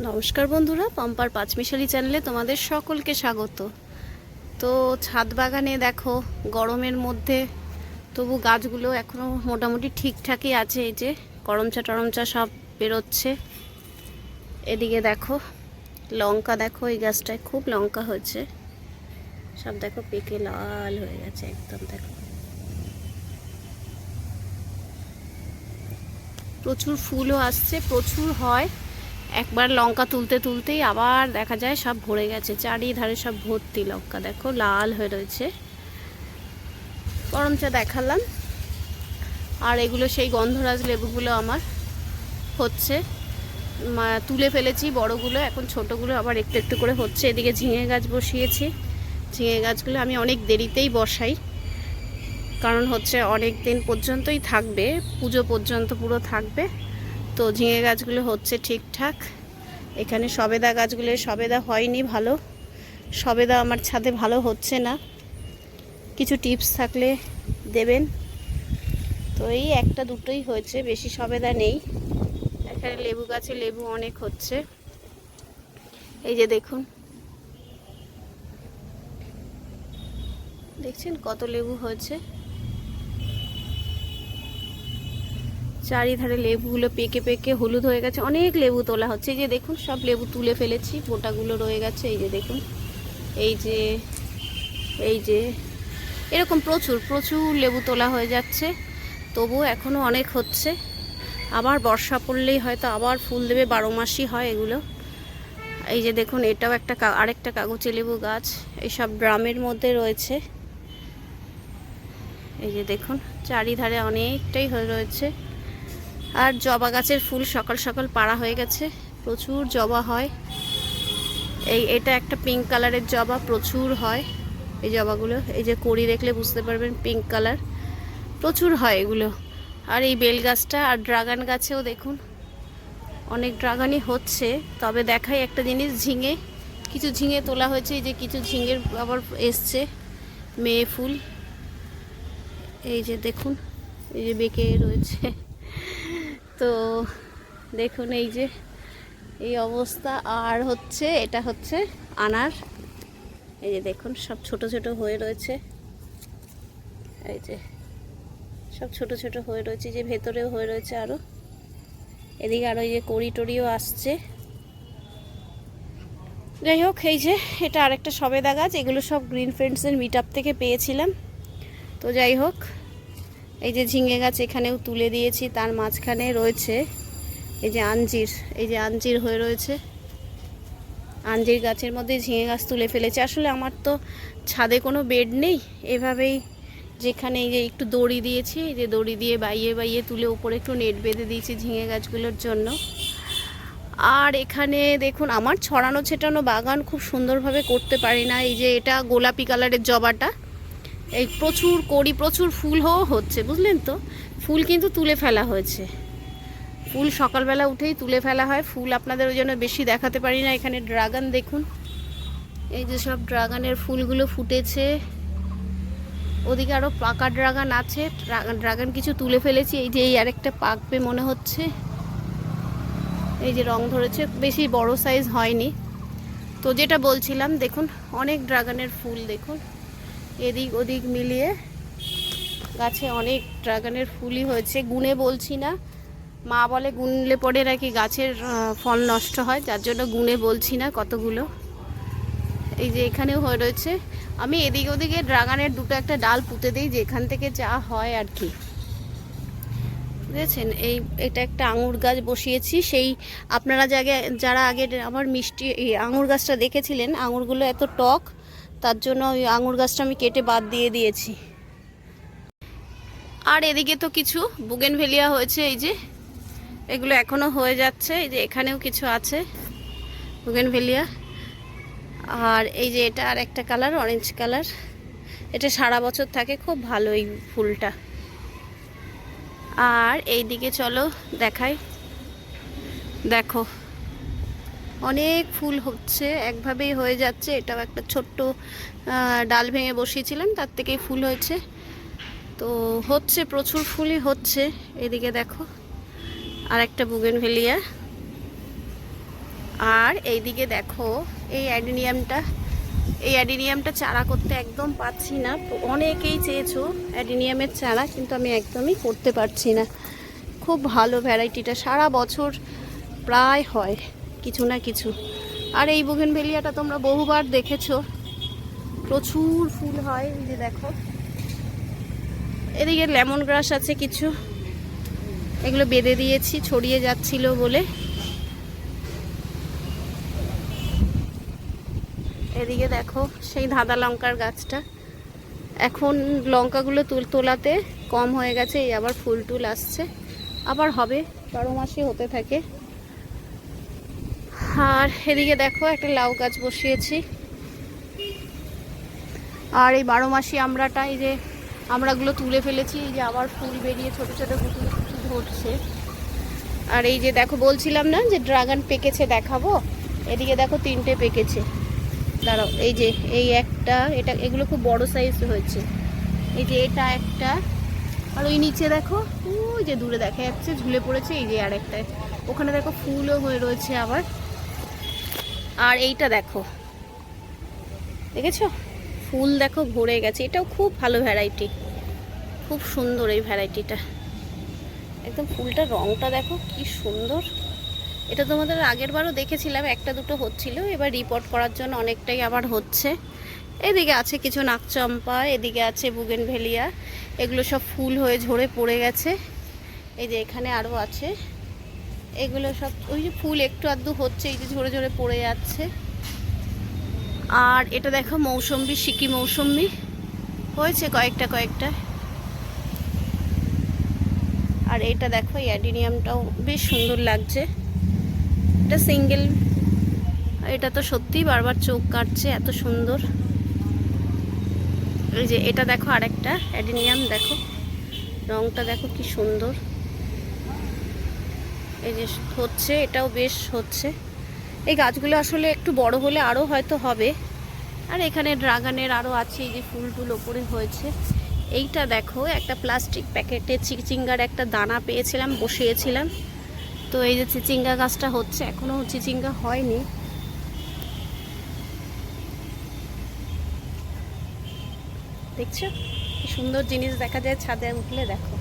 নমস্কার বন্ধুরা, পম্পার পাঁচমিশালি চ্যানেলে তোমাদের সকলকে স্বাগত। তো ছাদ বাগানে দেখো গরমের মধ্যে তবু গাছগুলো এখনও মোটামুটি ঠিকঠাকই আছে। এই যে করমচা টরমচা সব বেরোচ্ছে। এদিকে দেখো লঙ্কা, দেখো এই গাছটায় খুব লঙ্কা হয়েছে, সব দেখো পেকে লাল হয়ে গেছে একদম। দেখো প্রচুর ফুলও আসছে, প্রচুর হয়। একবার লঙ্কা তুলতে তুলতেই আবার দেখা যায় সব ভরে গেছে, চারিধারে সব ভর্তি লঙ্কা, দেখো লাল হয়ে রয়েছে। করমচা দেখালাম। আর এগুলো সেই গন্ধরাজ লেবুগুলো আমার হচ্ছে, তুলে ফেলেছি বড়গুলো, এখন ছোটোগুলো আবার একটু একটু করে হচ্ছে। এদিকে ঝিঙে গাছ বসিয়েছি। ঝিঙে গাছগুলো আমি অনেক দেরিতেই বসাই, কারণ হচ্ছে অনেক দিন পর্যন্তই থাকবে, পুজো পর্যন্ত পুরো থাকবে। তো ঝিঙে গাছগুলো হচ্ছে ঠিকঠাক। এখানে সবেদা গাছগুলো, সবেদা হয়নি ভালো, সবেদা আমার ছাদে ভালো হচ্ছে না, কিছু টিপস থাকলে দেবেন। তো এই একটা দুটোই হয়েছে, বেশি সবেদা নেই। এখানে লেবু গাছে লেবু অনেক হচ্ছে, এই যে দেখুন, দেখছেন কত লেবু হয়েছে। চারিধারে লেবুগুলো পেকে পেকে হলুদ হয়ে গেছে, অনেক লেবু তোলা হচ্ছে। এই যে দেখুন সব লেবু তুলে ফেলেছি, বোটাগুলো রয়ে গেছে। এই যে দেখুন, এই যে এই যে এরকম প্রচুর প্রচুর লেবু তোলা হয়ে যাচ্ছে, তবুও এখনও অনেক হচ্ছে। আবার বর্ষা পড়লেই হয়তো আবার ফুল দেবে, 12 মাসই হয় এগুলো। এই যে দেখুন, এটাও একটা আরেকটা কাগজে লেবু গাছ, এইসব ড্রামের মধ্যে রয়েছে। এই যে দেখুন চারিধারে অনেকটাই হয়ে রয়েছে। আর জবা গাছের ফুল সকাল সকাল পাড়া হয়ে গেছে, প্রচুর জবা হয়। এটা একটা পিঙ্ক কালারের জবা, প্রচুর হয় এই জবাগুলো। এই যে কড়ি দেখলে বুঝতে পারবেন, পিঙ্ক কালার, প্রচুর হয় এগুলো। আর এই বেল গাছটা আর ড্রাগন গাছেও দেখুন অনেক ড্রাগনই হচ্ছে। তবে দেখাই একটা জিনিস, ঝিঙে, কিছু ঝিঙে তোলা হয়েছে। এই যে কিছু ঝিঙের আবার এসছে মেয়ে ফুল, এই যে দেখুন, এই যে বেঁকে রয়েছে। তো দেখুন এই যে এই অবস্থা। আর হচ্ছে এটা হচ্ছে আনার, এই যে দেখুন সব ছোট ছোট হয়ে রয়েছে, এই যে সব ছোট ছোট হয়ে রয়েছে, যে ভেতরেও হয়ে রয়েছে আরও। এদিকে আরও এই যে কড়ি টড়িও আসছে। যাই হোক, এই যে এটা আরেকটা সবেদা গাছ, এগুলো সব গ্রিন ফ্রেন্ডসের মিট আপ থেকে পেয়েছিলাম। তো যাই হোক, এই যে ঝিঙে গাছ এখানেও তুলে দিয়েছি, তার মাঝখানে রয়েছে এই যে আঞ্জির, এই যে আঞ্জির হয়ে রয়েছে। আঞ্জির গাছের মধ্যে ঝিঙে গাছ তুলে ফেলেছে। আসলে আমার তো ছাদে কোনো বেড নেই, এভাবেই যেখানে এই যে একটু দড়ি দিয়েছি, এই যে দড়ি দিয়ে বাইয়ে বাইয়ে তুলে উপরে একটু নেট বেঁধে দিয়েছি ঝিঙে গাছগুলোর জন্য। আর এখানে দেখুন, আমার ছড়ানো ছেটানো বাগান খুব সুন্দরভাবে করতে পারি না। এই যে এটা গোলাপি কালারের জবাটা, এই প্রচুর কড়ি, প্রচুর ফুলও হচ্ছে, বুঝলেন তো। ফুল কিন্তু তুলে ফেলা হয়েছে, ফুল সকালবেলা উঠেই তুলে ফেলা হয়। ফুল আপনাদের ওই জন্য বেশি দেখাতে পারি না। এখানে ড্রাগন দেখুন, এই যে সব ড্রাগনের ফুলগুলো ফুটেছে। ওদিকে আরও পাকা ড্রাগন আছে, ড্রাগন কিছু তুলে ফেলেছি। এই যে এই আরেকটা পাকবে মনে হচ্ছে, এই যে রং ধরেছে, বেশি বড় সাইজ হয়নি। তো যেটা বলছিলাম, দেখুন অনেক ড্রাগনের ফুল, দেখুন এদিক ওদিক মিলিয়ে গাছে অনেক ড্রাগনের ফুলই হয়েছে। গুনে বলছি না, মা বলে গুনলে পরে নাকি গাছের ফল নষ্ট হয়, যার জন্য গুনে বলছি না কতগুলো। এই যে এখানেও হয়ে রয়েছে। আমি এদিক ওদিকে ড্রাগনের দুটো একটা ডাল পুঁতে দিই, যেখান থেকে যা হয় আর কি, বুঝেছেন। এটা একটা আঙুর গাছ বসিয়েছি, সেই আপনারা যারা আগে আমার মিষ্টি এই আঙুর গাছটা দেখেছিলেন, আঙুরগুলো এত টক, তার জন্য ওই আঙুর গাছটা আমি কেটে বাদ দিয়ে দিয়েছি। আর এদিকে তো কিছু বুগেনভেলিয়া হয়েছে, এই যে এগুলো এখনও হয়ে যাচ্ছে। এই যে এখানেও কিছু আছে বুগেনভেলিয়া। আর এই যে এটা আর একটা কালার, অরেঞ্জ কালার, এটা সারা বছর থাকে, খুব ভালো এই ফুলটা। আর এই দিকে চলো দেখাই, দেখো অনেক ফুল হচ্ছে, একভাবেই হয়ে যাচ্ছে। এটাও একটা ছোট্ট ডাল ভেঙে বসিয়েছিলাম, তার থেকেই ফুল হয়েছে। তো হচ্ছে, প্রচুর ফুলই হচ্ছে। এদিকে দেখো আর একটা বুগেনভেলিয়া। আর এইদিকে দেখো এই অ্যাডিনিয়ামটা চারা করতে একদম পাচ্ছি না। অনেকেই চেয়েছো অ্যাডিনিয়ামের চারা, কিন্তু আমি একদমই করতে পারছি না। খুব ভালো ভ্যারাইটিটা, সারা বছর প্রায় হয় কিছু না কিছু। আর এই বুগেনভেলিয়াটা তোমরা বহুবার দেখেছো, প্রচুর ফুল হয়। এই যে দেখো এদিকে লেমন গ্রাস আছে কিছু, এগুলো বেঁধে দিয়েছি ছড়িয়ে যাচ্ছিল বলে। এদিকে দেখো সেই ধাঁধা লঙ্কার গাছটা, এখন লঙ্কাগুলো তোলাতে কম হয়ে গেছে, এই আবার ফুল টুল আসছে, আবার হবে, 12 মাসই হতে থাকে। আর এদিকে দেখো একটা লাউ গাছ বসিয়েছি। আর এই 12 মাসি আমড়াটা, এই যে আমড়াগুলো তুলে ফেলেছি, এই যে আবার ফুল বেরিয়ে ছোট ছোট গুটি ধরছে। আর এই যে দেখো বলছিলাম না যে ড্রাগন পেকেছে, দেখাবো। এদিকে দেখো 3টে পেকেছে, দাঁড়াও। এই যে এই একটা, এটা এগুলো খুব বড় সাইজ হয়েছে। এই যে এটা একটা, আর ওই নিচে দেখো ওই যে দূরে দেখা যাচ্ছে ঝুলে পড়েছে। এই যে আর একটা, ওখানে দেখো ফুলও হয়ে রয়েছে আবার। আর এইটা দেখো, দেখেছো ফুল দেখো ভরে গেছে। এটাও খুব ভালো ভ্যারাইটি, খুব সুন্দর এই ভ্যারাইটিটা, একদম ফুলটার রংটা দেখো কি সুন্দর। এটা তোমাদের আগের বারও দেখেছিলাম, একটা দুটো হচ্ছিল, এবার রিপোর্ট করার জন্য অনেকটাই আবার হচ্ছে। এদিকে আছে কিছু নাকচম্পা, এদিকে আছে বুগেনভেলিয়া, এগুলো সব ফুল হয়ে ঝরে পড়ে গেছে। এই যে এখানে আরও আছে, এগুলো সব ওই যে ফুল একটু আধটু হচ্ছে, এই যে ঝরে ঝরে পড়ে যাচ্ছে। আর এটা দেখো মৌসম্বি, সিকি মৌসম্বি হয়েছে কয়েকটা। আর এটা দেখো অ্যাডিনিয়ামটাও বেশ সুন্দর লাগছে, এটা সিঙ্গেল। এটা তো সত্যিই বারবার চোখ কাটছে, এত সুন্দর। এই যে এটা দেখো আরেকটা অ্যাডিনিয়াম, দেখো রংটা দেখো কি সুন্দর। এই যে হচ্ছে, এটাও বেশ হচ্ছে। এই গাছগুলো আসলে একটু বড় হলে আরও হয়তো হবে। আর এখানে ড্রাগনের আরও আছে, এই যে ফুল টুল ওপরে হয়েছে। এইটা দেখো একটা প্লাস্টিক প্যাকেটে চিচিঙ্গার একটা দানা পেয়েছিলাম, বসিয়েছিলাম। তো এই যে চিচিঙ্গা গাছটা হচ্ছে, এখনও চিচিঙ্গা হয়নি। দেখছো কি সুন্দর জিনিস দেখা যায় ছাদে উঠলে, দেখো।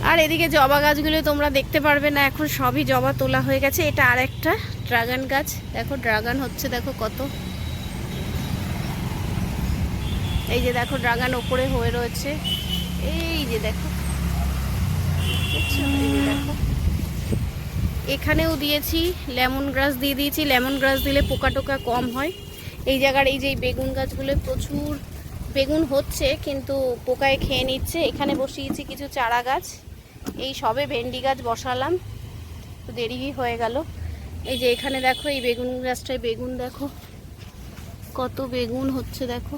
আর এদিকে জবা গাছগুলো তোমরা দেখতে পারবে না, এখন সবই জবা তোলা হয়ে গেছে। এটা আর একটা ড্রাগন গাছ, দেখো ড্রাগন হচ্ছে, দেখো কত। এই যে দেখো ড্রাগন ওপরে হয়ে রয়েছে, এই যে দেখো, দেখছো এই যে দেখো। এখানেও দিয়েছি লেমন গ্রাস, দিয়ে দিয়েছি। লেমন গ্রাস দিলে পোকা টোকা কম হয়। এই জায়গার এই যে বেগুন গাছগুলো প্রচুর বেগুন হচ্ছে, কিন্তু পোকায় খেয়ে নিচ্ছে। এখানে বসিয়েছি কিছু চারা গাছ, এই সবে ভেন্ডি গাছ বসালাম, তো দেরি হয়ে গেল। এই যে এখানে দেখো এই বেগুন গাছটায় বেগুন দেখো কত বেগুন হচ্ছে, দেখো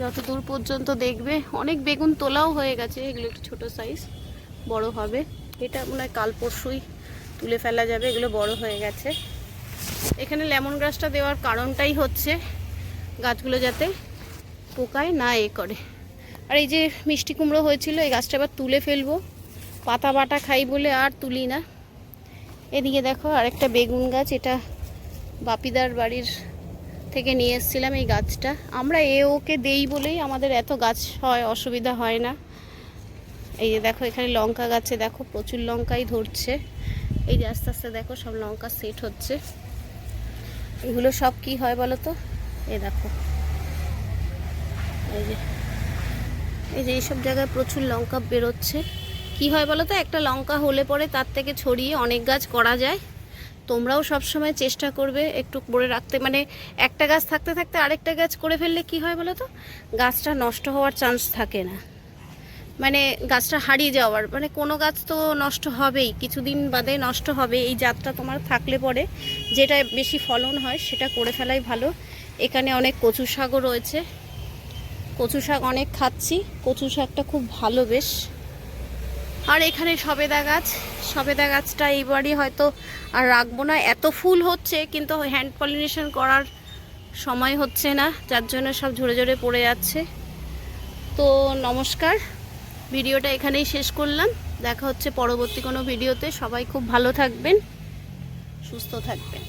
যত দূর পর্যন্ত দেখবে অনেক বেগুন তোলাও হয়ে গেছে। এগুলো একটু ছোট সাইজ, বড় হবে। এটা মনে হয় কাল পরশুই তুলে ফেলা যাবে, এগুলো বড় হয়ে গেছে। এখানে লেমন গ্রাসটা দেওয়ার কারণটাই হচ্ছে গাছগুলো যাতে পোকায় না করে। আর এই যে মিষ্টি কুমড়ো হয়েছিল, এই গাছটা আবার তুলে ফেলবো, পাতা বাটা খাই বলে আর তুলি না। এদিকে দেখো আরেকটা বেগুন গাছ, এটা বাপিদার বাড়ির থেকে নিয়ে এসেছিলাম এই গাছটা। আমরা ওকে দেই বলেই আমাদের এত গাছ হয়, অসুবিধা হয় না। এই যে দেখো এখানে লঙ্কা গাছে দেখো প্রচুর লঙ্কাই ধরছে। এই যে আস্তে আস্তে দেখো সব লঙ্কা সেট হচ্ছে। এগুলো সব কি হয় বলো তো, এই দেখো এই যে এইসব জায়গায় প্রচুর লঙ্কা বেরোচ্ছে। কি হয় বলো তো, একটা লঙ্কা হলে পরে তার থেকে ছড়িয়ে অনেক গাছ করা যায়। তোমরাও সব সময় চেষ্টা করবে একটু করে রাখতে, মানে একটা গাছ থাকতে থাকতে আরেকটা গাছ করে ফেললে কি হয় বলো তো, গাছটা নষ্ট হওয়ার চান্স থাকে না, মানে গাছটা হারিয়ে যাওয়ার, মানে কোনো গাছ তো নষ্ট হবেই, কিছুদিন বাদে নষ্ট হবে। এই জাতটা তোমার থাকলে পরে যেটা বেশি ফলন হয় সেটা করে ফেলাই ভালো। এখানে অনেক কচু শাকও রয়েছে, কচু শাক অনেক খাচ্ছি, কচু শাকটা খুব ভালো বেশ। আর এখানে সবেদা গাছ, সবেদা গাছটা এইবারই হয়তো আর রাখবো না, এত ফুল হচ্ছে কিন্তু হ্যান্ড পলিনেশন করার সময় হচ্ছে না, যার জন্য সব ঝরে ঝরে পড়ে যাচ্ছে। তো নমস্কার, ভিডিওটা এখানেই শেষ করলাম। দেখা হচ্ছে পরবর্তী কোনো ভিডিওতে। সবাই খুব ভালো থাকবেন, সুস্থ থাকবেন।